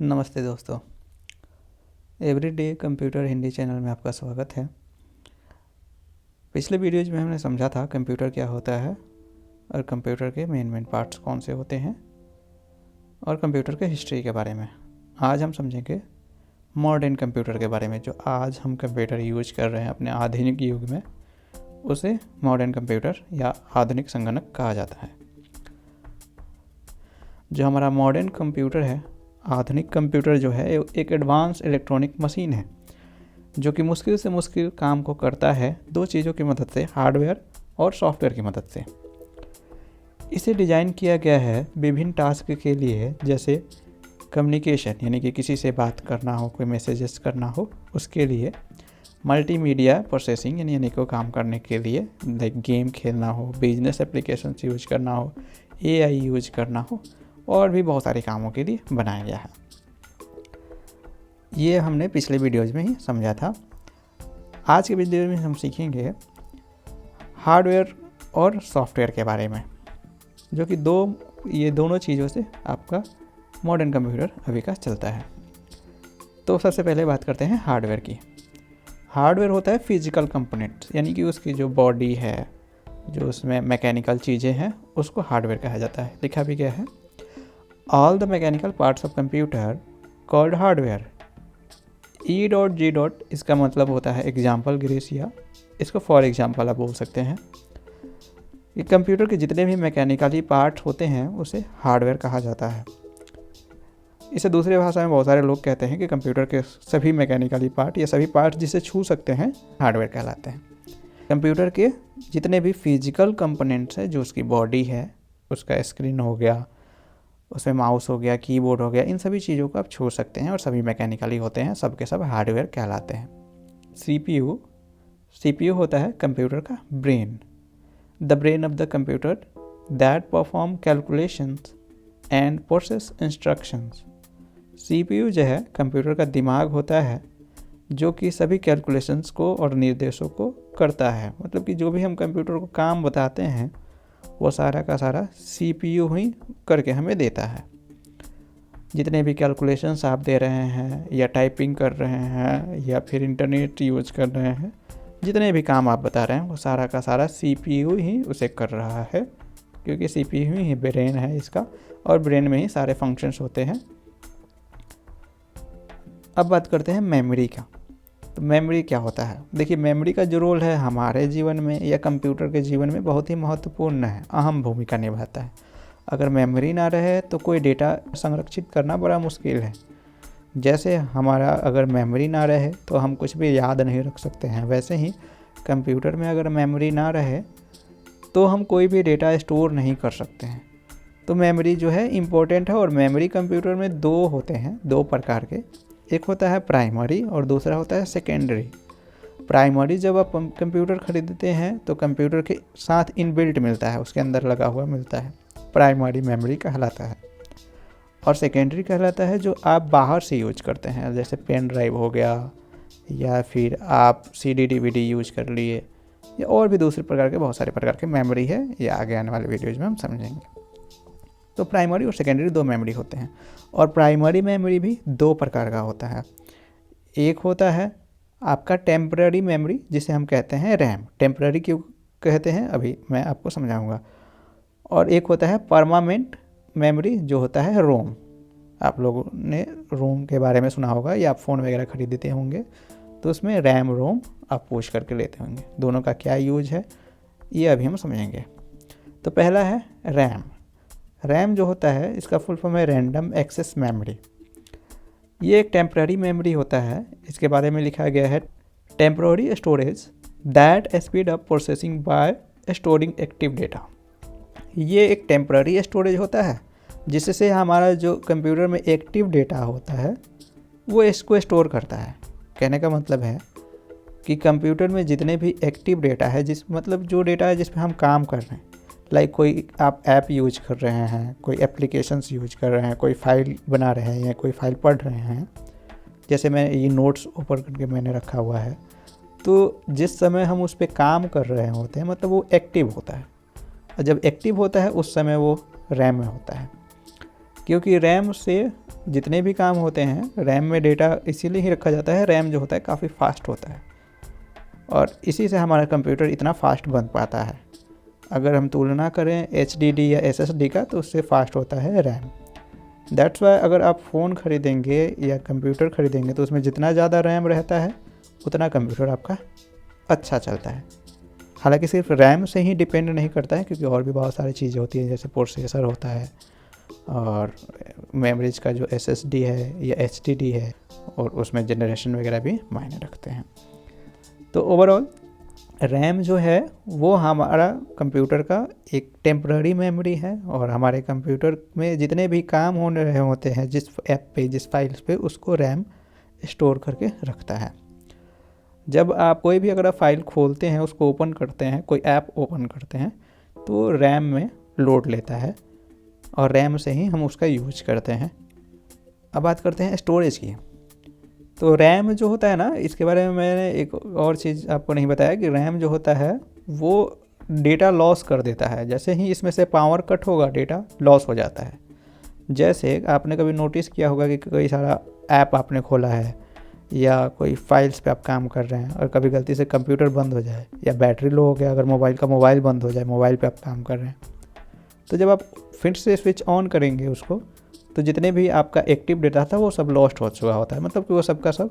नमस्ते दोस्तों, everyday computer Hindi channel में आपका स्वागत है। पिछले वीडियोज में हमने समझा था कंप्यूटर क्या होता है और कंप्यूटर के मेन पार्ट्स कौन से होते हैं और कंप्यूटर के हिस्ट्री के बारे में। आज हम समझेंगे मॉडर्न कंप्यूटर के बारे में। जो आज हम कंप्यूटर यूज कर रहे हैं अपने आधुनिक युग में, उसे मॉडर्न कंप्यूटर या आधुनिक संगणक कहा जाता है। जो हमारा मॉडर्न कंप्यूटर है, आधुनिक कंप्यूटर जो है, एक एडवांस इलेक्ट्रॉनिक मशीन है जो कि मुश्किल से मुश्किल काम को करता है दो चीज़ों की मदद से, हार्डवेयर और सॉफ्टवेयर की मदद से। इसे डिज़ाइन किया गया है विभिन्न टास्क के लिए, जैसे कम्युनिकेशन यानी कि किसी से बात करना हो, कोई मैसेजेस करना हो, उसके लिए मल्टीमीडिया प्रोसेसिंग यानी अनेकों काम करने के लिए, लाइक गेम खेलना हो, बिजनेस एप्लीकेशन यूज करना हो, AI यूज करना हो, और भी बहुत सारे कामों के लिए बनाया गया है। ये हमने पिछले वीडियोज में ही समझा था। आज के वीडियो में हम सीखेंगे हार्डवेयर और सॉफ्टवेयर के बारे में, जो कि ये दोनों चीज़ों से आपका मॉडर्न कंप्यूटर अभी का चलता है। तो सबसे पहले बात करते हैं हार्डवेयर की। हार्डवेयर होता है फिजिकल कंपोनेंट्स, यानी कि उसकी जो बॉडी है, जो उसमें मैकेनिकल चीज़ें हैं, उसको हार्डवेयर कहा जाता है। लिखा भी गया है, all the mechanical parts of computer called hardware. E.G. इसका मतलब होता है एग्जाम्पल ग्रीस, या इसको फॉर एग्जाम्पल आप बोल सकते हैं। ये कंप्यूटर के जितने भी मैकेनिकली पार्ट होते हैं उसे हार्डवेयर कहा जाता है। इसे दूसरी भाषा में बहुत सारे लोग कहते हैं कि कंप्यूटर के सभी मैकेनिकली पार्ट या सभी पार्ट जिसे छू सकते हैं हार्डवेयर कहलाते हैं। कंप्यूटर के जितने भी फिजिकल कंपोनेंट्स हैं, जो उसकी बॉडी है, उसका स्क्रीन हो गया, उसमें माउस हो गया, कीबोर्ड हो गया, इन सभी चीज़ों को आप छू सकते हैं और सभी मैकेनिकली होते हैं, सब के सब हार्डवेयर कहलाते हैं। CPU होता है कंप्यूटर का brain, the brain of the computer that perform calculations and process instructions. CPU जो है कंप्यूटर का दिमाग होता है, जो कि सभी कैलकुलेशंस को और निर्देशों को करता है। मतलब कि जो भी हम कंप्यूटर को काम बताते हैं, वो सारा का सारा CPU ही करके हमें देता है। जितने भी कैलकुलेशंस आप दे रहे हैं, या टाइपिंग कर रहे हैं, या फिर इंटरनेट यूज कर रहे हैं, जितने भी काम आप बता रहे हैं, वो सारा का सारा CPU ही उसे कर रहा है, क्योंकि CPU ही ब्रेन है इसका, और ब्रेन में ही सारे फंक्शंस होते हैं। अब बात करते हैं मेमोरी का। तो मेमोरी क्या होता है? देखिए, मेमोरी का जो रोल है हमारे जीवन में या कंप्यूटर के जीवन में बहुत ही महत्वपूर्ण है, अहम भूमिका निभाता है। अगर मेमोरी ना रहे तो कोई डेटा संरक्षित करना बड़ा मुश्किल है। जैसे हमारा अगर मेमोरी ना रहे तो हम कुछ भी याद नहीं रख सकते हैं, वैसे ही कंप्यूटर में अगर मेमोरी ना रहे तो हम कोई भी डेटा स्टोर नहीं कर सकते हैं। तो मेमोरी जो है इम्पोर्टेंट है, और मेमोरी कंप्यूटर में दो होते हैं, दो प्रकार के। एक होता है प्राइमरी और दूसरा होता है सेकेंडरी। प्राइमरी जब आप कंप्यूटर खरीदते हैं तो कंप्यूटर के साथ इनबिल्ट मिलता है, उसके अंदर लगा हुआ मिलता है, प्राइमरी मेमोरी कहलाता है। और सेकेंडरी कहलाता है जो आप बाहर से यूज करते हैं, जैसे पेन ड्राइव हो गया, या फिर आप CD DVD यूज कर लिए, या और भी दूसरे प्रकार के बहुत सारे प्रकार के मेमोरी है। ये आगे आने वाले वीडियोज में हम समझेंगे। तो प्राइमरी और सेकेंडरी दो मेमोरी होते हैं, और प्राइमरी मेमोरी भी दो प्रकार का होता है। एक होता है आपका टेम्पररी मेमोरी, जिसे हम कहते हैं रैम। टेम्पररी क्यों कहते हैं अभी मैं आपको समझाऊंगा। और एक होता है परमानेंट मेमोरी, जो होता है रोम। आप लोगों ने रोम के बारे में सुना होगा, या आप फ़ोन वगैरह खरीदते होंगे तो उसमें रैम रोम आप पूछ करके लेते होंगे। दोनों का क्या यूज है ये अभी हम समझेंगे। तो पहला है रैम। रैम जो होता है, इसका फुल फॉर्म है रैंडम एक्सेस मेमोरी। ये एक टेम्पररी मेमोरी होता है। इसके बारे में लिखा गया है, temporary storage that speed up processing bye storing active data. ये एक टेम्पररी स्टोरेज होता है, जिससे हमारा जो कंप्यूटर में एक्टिव डेटा होता है वो इसको स्टोर करता है। कहने का मतलब है कि कंप्यूटर में जितने भी एक्टिव डेटा है, मतलब जो डेटा है जिसमें हम काम कर रहे हैं, लाइक कोई आप ऐप यूज कर रहे हैं, कोई एप्लीकेशंस यूज कर रहे हैं, कोई फाइल बना रहे हैं, या कोई फाइल पढ़ रहे हैं। जैसे मैं ये नोट्स ओपन करके मैंने रखा हुआ है, तो जिस समय हम उस पर काम कर रहे होते हैं, मतलब वो एक्टिव होता है। और जब एक्टिव होता है उस समय वो रैम में होता है, क्योंकि रैम से जितने भी काम होते हैं रैम में डेटा इसीलिए ही रखा जाता है, रैम जो होता है काफ़ी फास्ट होता है और इसी से हमारा कंप्यूटर इतना फास्ट बन पाता है। अगर हम तुलना करें HDD या SSD का तो उससे फास्ट होता है रैम। दैट्स वाई अगर आप फ़ोन ख़रीदेंगे या कंप्यूटर ख़रीदेंगे तो उसमें जितना ज़्यादा रैम रहता है उतना कंप्यूटर आपका अच्छा चलता है। हालांकि सिर्फ रैम से ही डिपेंड नहीं करता है, क्योंकि और भी बहुत सारी चीज़ें होती हैं, जैसे प्रोसेसर होता है और मेमोरीज का जो SSD है या HDD है, और उसमें जनरेशन वगैरह भी मायने रखते हैं। तो ओवरऑल रैम जो है वो हमारा कंप्यूटर का एक टेम्पररी मेमोरी है और हमारे कंप्यूटर में जितने भी काम होने रहे होते हैं जिस ऐप पे, जिस फाइल्स पे, उसको रैम स्टोर करके रखता है। जब आप कोई भी अगर आप फाइल खोलते हैं, उसको ओपन करते हैं, कोई ऐप ओपन करते हैं, तो रैम में लोड लेता है और रैम से ही हम उसका यूज करते हैं। अब बात करते हैं स्टोरेज की। तो रैम जो होता है ना, इसके बारे में मैंने एक और चीज़ आपको नहीं बताया कि रैम जो होता है वो डेटा लॉस कर देता है। जैसे ही इसमें से पावर कट होगा डेटा लॉस हो जाता है। जैसे आपने कभी नोटिस किया होगा कि कोई सारा ऐप आपने खोला है या कोई फाइल्स पे आप काम कर रहे हैं और कभी गलती से कंप्यूटर बंद हो जाए या बैटरी लो हो गया, अगर मोबाइल बंद हो जाए, मोबाइल पे आप काम कर रहे हैं, तो जब आप फिर से स्विच ऑन करेंगे उसको, तो जितने भी आपका एक्टिव डेटा था वो सब लॉस्ट हो चुका होता है, मतलब कि वो सब का सब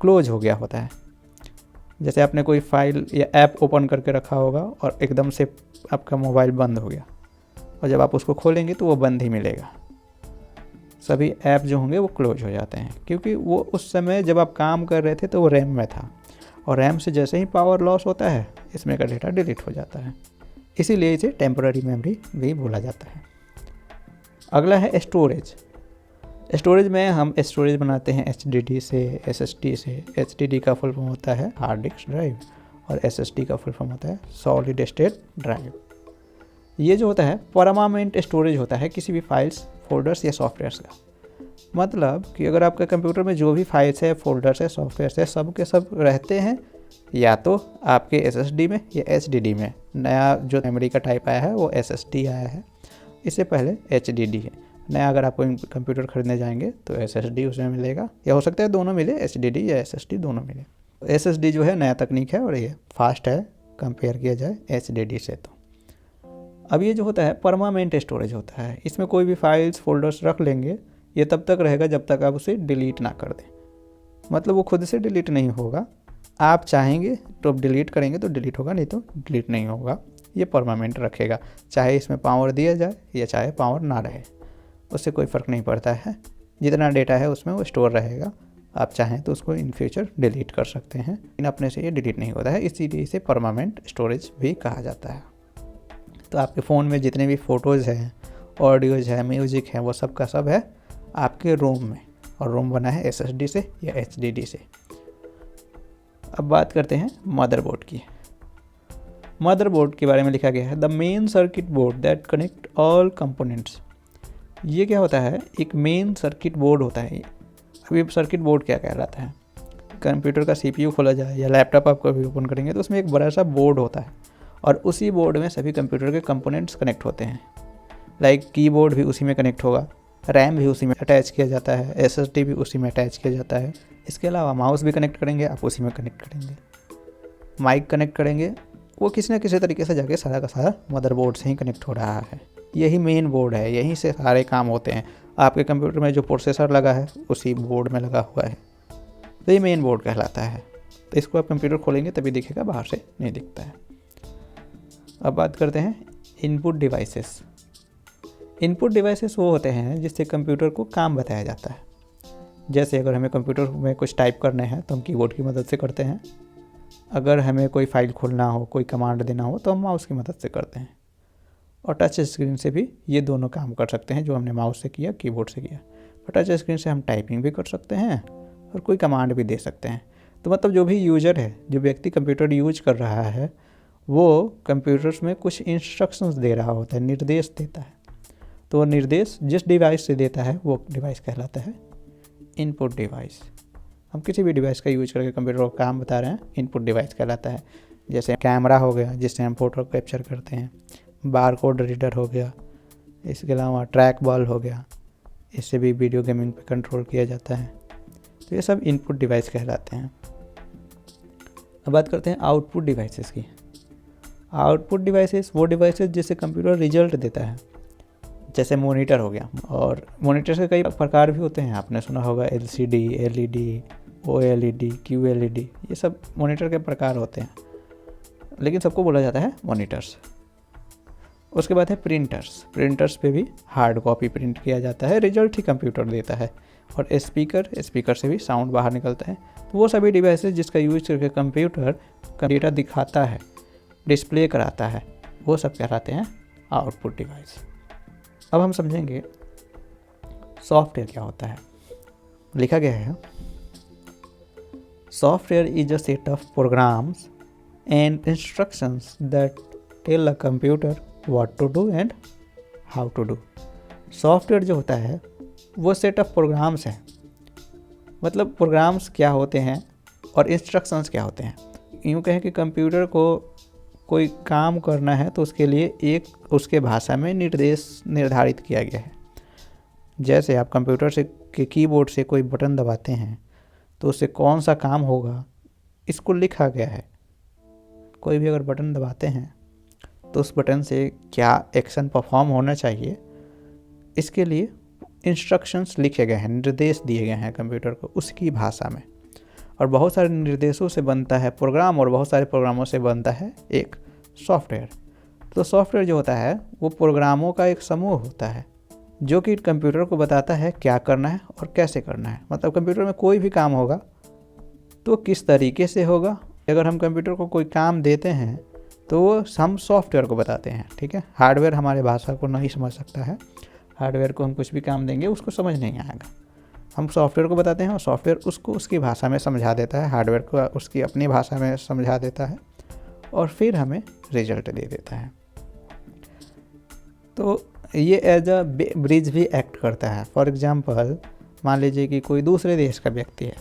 क्लोज हो गया होता है। जैसे आपने कोई फाइल या ऐप ओपन करके रखा होगा और एकदम से आपका मोबाइल बंद हो गया और जब आप उसको खोलेंगे तो वो बंद ही मिलेगा। सभी ऐप जो होंगे वो क्लोज हो जाते हैं, क्योंकि वो उस समय जब आप काम कर रहे थे तो वो रैम में था और रैम से जैसे ही पावर लॉस होता है इसमें का डेटा डिलीट हो जाता है। इसीलिए इसे टेम्पररी मेमोरी भी बोला जाता है। अगला है स्टोरेज। स्टोरेज में हम स्टोरेज बनाते हैं HDD से, SSD से। HDD का फुल फॉर्म होता है हार्ड डिस्क ड्राइव और SSD का फुल फॉर्म होता है सॉलिड स्टेट ड्राइव। ये जो होता है परमानेंट स्टोरेज होता है किसी भी फाइल्स, फोल्डर्स या सॉफ्टवेयर्स का। मतलब कि अगर आपके कंप्यूटर में जो भी फाइल्स है, फोल्डर्स है, सॉफ्टवेयर्स है, सब के सब रहते हैं या तो आपके SSD में या HDD में। नया जो मेमोरी का टाइप आया है वो SSD आया है, इससे पहले HDD है। नया अगर आप कोई कंप्यूटर खरीदने जाएंगे तो SSD उसमें मिलेगा, या हो सकता है दोनों मिले, HDD या SSD दोनों मिले। SSD जो है नया तकनीक है और ये फास्ट है कंपेयर किया जाए HDD से। तो अब ये जो होता है परमानेंट स्टोरेज होता है, इसमें कोई भी फाइल्स, फोल्डर्स रख लेंगे, ये तब तक रहेगा जब तक आप उसे डिलीट ना कर दें। मतलब वो खुद से डिलीट नहीं होगा, आप चाहेंगे तो डिलीट करेंगे तो डिलीट होगा, नहीं तो डिलीट नहीं होगा। ये परमानेंट रखेगा, चाहे इसमें पावर दिया जाए या चाहे पावर ना रहे, उससे कोई फ़र्क नहीं पड़ता है। जितना डेटा है उसमें वो स्टोर रहेगा, आप चाहें तो उसको इन फ्यूचर डिलीट कर सकते हैं, लेकिन अपने से ये डिलीट नहीं होता है, इसीलिए इसे परमानेंट स्टोरेज भी कहा जाता है। तो आपके फ़ोन में जितने भी फ़ोटोज़ हैं, ऑडियोज़ है, म्यूज़िक है, वो सब का सब है आपके रोम में, और रोम बना है SSD से या HDD से। अब बात करते हैं मदरबोर्ड की। मदरबोर्ड के बारे में लिखा गया है the main circuit board that connect all components. ये क्या होता है, एक मेन सर्किट बोर्ड होता है। अभी सर्किट बोर्ड क्या कहलाता है, कंप्यूटर का CPU खोला जाए या लैपटॉप आप कभी ओपन करेंगे तो उसमें एक बड़ा सा बोर्ड होता है और उसी बोर्ड में सभी कंप्यूटर के कंपोनेंट्स कनेक्ट होते हैं। लाइक कीबोर्ड भी उसी में कनेक्ट होगा, रैम भी उसी में अटैच किया जाता है, SSD भी उसी में अटैच किया जाता है। इसके अलावा माउस भी कनेक्ट करेंगे, आप उसी में कनेक्ट करेंगे, माइक कनेक्ट करेंगे, वो किसी न किसी तरीके से जाके सारा का सारा मदरबोर्ड से ही कनेक्ट हो रहा है। यही मेन बोर्ड है, यहीं से सारे काम होते हैं। आपके कंप्यूटर में जो प्रोसेसर लगा है उसी बोर्ड में लगा हुआ है, तो ये मेन बोर्ड कहलाता है। तो इसको आप कंप्यूटर खोलेंगे तभी दिखेगा, बाहर से नहीं दिखता है। अब बात करते हैं इनपुट डिवाइसेस। इनपुट डिवाइसेस वो होते हैं जिससे कंप्यूटर को काम बताया जाता है। जैसे अगर हमें कंप्यूटर में कुछ टाइप करने हैं तो हम कीबोर्ड की मदद से करते हैं, अगर हमें कोई फाइल खोलना हो, कोई कमांड देना हो तो हम माउस की मदद से करते हैं, और टच स्क्रीन से भी ये दोनों काम कर सकते हैं, जो हमने माउस से किया, कीबोर्ड से किया। और टच स्क्रीन से हम टाइपिंग भी कर सकते हैं और कोई कमांड भी दे सकते हैं। तो मतलब जो भी यूजर है, जो व्यक्ति कंप्यूटर यूज कर रहा है, वो कंप्यूटर्स में कुछ इंस्ट्रक्शंस दे रहा होता है, निर्देश देता है। तो निर्देश जिस डिवाइस से देता है वो डिवाइस कहलाता है इनपुट डिवाइस। हम किसी भी डिवाइस का यूज करके कंप्यूटर को काम बता रहे हैं, इनपुट डिवाइस कहलाता है। जैसे कैमरा हो गया जिससे हम फ़ोटो कैप्चर करते हैं, बार कोड रीडर हो गया, इसके अलावा ट्रैक बॉल हो गया, इससे भी वीडियो गेमिंग पे कंट्रोल किया जाता है। तो ये सब इनपुट डिवाइस कहलाते हैं। अब बात करते हैं आउटपुट डिवाइसेस की। आउटपुट डिवाइसेस वो डिवाइसेस जिससे कंप्यूटर रिजल्ट देता है, जैसे मॉनिटर हो गया। और मॉनिटर के कई प्रकार भी होते हैं, आपने सुना होगा LCD, LED, OLED, QLED, ये सब मॉनिटर के प्रकार होते हैं, लेकिन सबको बोला जाता है मॉनिटर्स। उसके बाद है प्रिंटर्स। प्रिंटर्स पे भी हार्ड कॉपी प्रिंट किया जाता है, रिजल्ट ही कंप्यूटर देता है। और स्पीकर से भी साउंड बाहर निकलता है। तो वो सभी डिवाइसेस जिसका यूज करके कंप्यूटर डेटा दिखाता है, डिस्प्ले कराता है, वो सब कहलाते हैं आउटपुट डिवाइस। अब हम समझेंगे सॉफ्टवेयर क्या होता है। लिखा गया है, software is a set of programs and instructions that tell a computer what to do and how to do. Software जो होता है वो सेट ऑफ प्रोग्राम्स है। मतलब प्रोग्राम्स क्या होते हैं और इंस्ट्रक्शंस क्या होते हैं। यूँ कहें कि कंप्यूटर को कोई काम करना है तो उसके लिए एक उसके भाषा में निर्देश निर्धारित किया गया है। जैसे आप कंप्यूटर से के कीबोर्ड से कोई बटन दबाते हैं तो उससे कौन सा काम होगा, इसको लिखा गया है। कोई भी अगर बटन दबाते हैं तो उस बटन से क्या एक्शन परफॉर्म होना चाहिए, इसके लिए इंस्ट्रक्शंस लिखे गए हैं, निर्देश दिए गए हैं कंप्यूटर को उसकी भाषा में। और बहुत सारे निर्देशों से बनता है प्रोग्राम, और बहुत सारे प्रोग्रामों से बनता है एक सॉफ्टवेयर। तो सॉफ्टवेयर जो होता है वो प्रोग्रामों का एक समूह होता है जो कि कंप्यूटर को बताता है क्या करना है और कैसे करना है। मतलब कंप्यूटर में कोई भी काम होगा तो किस तरीके से होगा। अगर हम कंप्यूटर को कोई काम देते हैं तो वो हम सॉफ्टवेयर को बताते हैं, ठीक है। हार्डवेयर हमारे भाषा को नहीं समझ सकता है। हार्डवेयर को हम कुछ भी काम देंगे उसको समझ नहीं आएगा। हम सॉफ्टवेयर को बताते हैं और सॉफ्टवेयर उसको उसकी भाषा में समझा देता है, हार्डवेयर को उसकी अपनी भाषा में समझा देता है और फिर हमें रिजल्ट दे देता है। तो ये एज अ ब्रिज भी एक्ट करता है। फॉर एग्जांपल मान लीजिए कि कोई दूसरे देश का व्यक्ति है,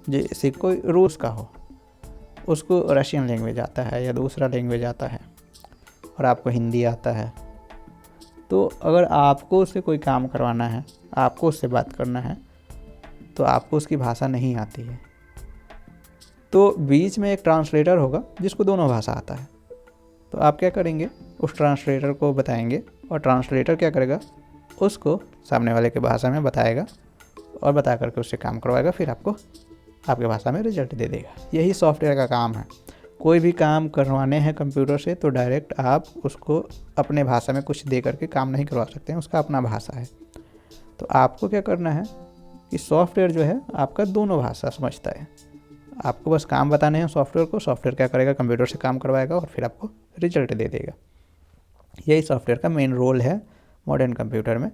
जैसे कोई रूस का हो, उसको रशियन लैंग्वेज आता है या दूसरा लैंग्वेज आता है और आपको हिंदी आता है। तो अगर आपको उससे कोई काम करवाना है, आपको उससे बात करना है, तो आपको उसकी भाषा नहीं आती है, तो बीच में एक ट्रांसलेटर होगा जिसको दोनों भाषा आता है। तो आप क्या करेंगे, उस ट्रांसलेटर को बताएंगे और ट्रांसलेटर क्या करेगा, उसको सामने वाले के भाषा में बताएगा और बता करके उससे काम करवाएगा, फिर आपको आपके भाषा में रिजल्ट दे देगा। यही सॉफ्टवेयर का काम है। कोई भी काम करवाने हैं कंप्यूटर से तो डायरेक्ट आप उसको अपने भाषा में कुछ दे करके काम नहीं करवा सकते हैं, उसका अपना भाषा है। तो आपको क्या करना है कि सॉफ्टवेयर जो है आपका दोनों भाषा समझता है। आपको बस काम बताने हैं सॉफ्टवेयर को, सॉफ्टवेयर क्या करेगा, कंप्यूटर से काम करवाएगा और फिर आपको रिजल्ट दे देगा। यही सॉफ्टवेयर का मेन रोल है मॉडर्न कंप्यूटर में।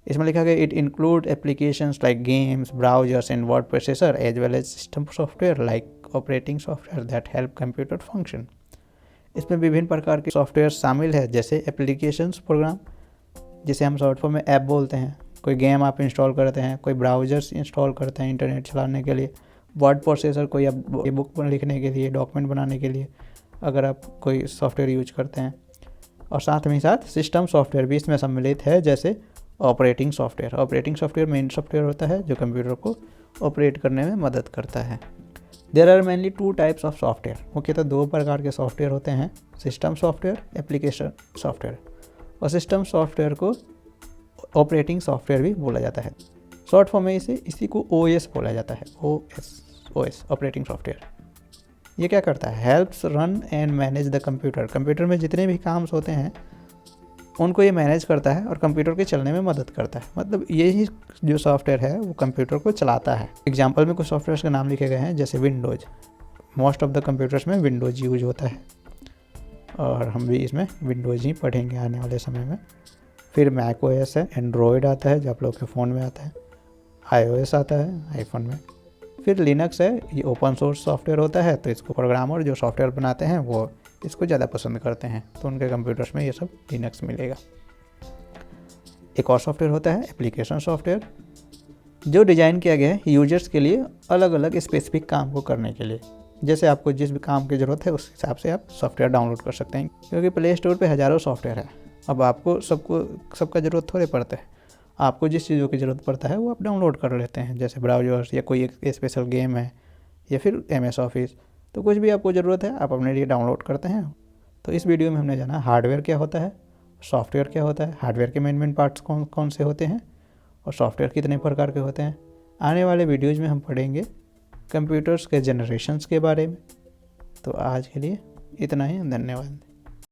इसमें लिखा गया, it include applications like games, browsers and word processor as well as system software like operating software that help computer function. इसमें विभिन्न प्रकार के सॉफ्टवेयर शामिल है, जैसे एप्लीकेशंस प्रोग्राम, जिसे हम शॉर्ट फॉर्म में ऐप बोलते हैं। कोई गेम आप इंस्टॉल करते हैं, कोई ब्राउजर्स इंस्टॉल करते हैं इंटरनेट चलाने के लिए, वर्ड प्रोसेसर कोई आप बुक लिखने के लिए, डॉक्यूमेंट बनाने के लिए अगर आप कोई सॉफ्टवेयर यूज करते हैं। और साथ में साथ सिस्टम सॉफ्टवेयर भी इसमें सम्मिलित है, जैसे operating software. Operating software main software होता है जो कंप्यूटर को ऑपरेट करने में मदद करता है। There are mainly 2 types of software. मुख्यतः 2 प्रकार के सॉफ्टवेयर होते हैं, सिस्टम सॉफ्टवेयर, एप्लीकेशन सॉफ्टवेयर। और सिस्टम सॉफ्टवेयर को ऑपरेटिंग सॉफ्टवेयर भी बोला जाता है। शॉर्ट फॉर्म में इसी को OS बोला जाता है। OS operating software. ये क्या करता है, helps run and manage the computer. Computer में जितने भी काम होते हैं उनको ये मैनेज करता है और कंप्यूटर के चलने में मदद करता है। मतलब यही जो सॉफ्टवेयर है वो कंप्यूटर को चलाता है। एग्जाम्पल में कुछ सॉफ्टवेयर के नाम लिखे गए हैं, जैसे Windows. Most of the computers में विंडोज़ यूज होता है और हम भी इसमें विंडोज़ ही पढ़ेंगे आने वाले समय में। फिर मैक OS है, एंड्रॉयड आता है जो आप लोग के फ़ोन में आता है, iOS आता है आईफोन में। फिर लिनक्स है, ये ओपन सोर्स सॉफ्टवेयर होता है, तो इसको प्रोग्रामर जो सॉफ्टवेयर बनाते हैं वो इसको ज़्यादा पसंद करते हैं, तो उनके कंप्यूटर्स में ये सब लिनक्स मिलेगा। एक और सॉफ्टवेयर होता है एप्लीकेशन सॉफ्टवेयर, जो डिज़ाइन किया गया है यूजर्स के लिए अलग अलग स्पेसिफिक काम को करने के लिए। जैसे आपको जिस भी काम की ज़रूरत है उस हिसाब से आप सॉफ्टवेयर डाउनलोड कर सकते हैं, क्योंकि प्ले स्टोर पे हज़ारों सॉफ्टवेयर है। अब आपको सबका ज़रूरत थोड़े पड़ता है, आपको जिस चीज़ों की ज़रूरत पड़ता है वो आप डाउनलोड कर लेते हैं, जैसे ब्राउज़र्स या कोई एक स्पेशल गेम है या फिर MS ऑफिस। तो कुछ भी आपको ज़रूरत है आप अपने लिए डाउनलोड करते हैं। तो इस वीडियो में हमने जाना हार्डवेयर क्या होता है, सॉफ्टवेयर क्या होता है, हार्डवेयर के मेन पार्ट्स कौन कौन से होते हैं और सॉफ्टवेयर कितने प्रकार के होते हैं। आने वाले वीडियोज़ में हम पढ़ेंगे कंप्यूटर्स के जनरेशन्स के बारे में। तो आज के लिए इतना ही, धन्यवाद।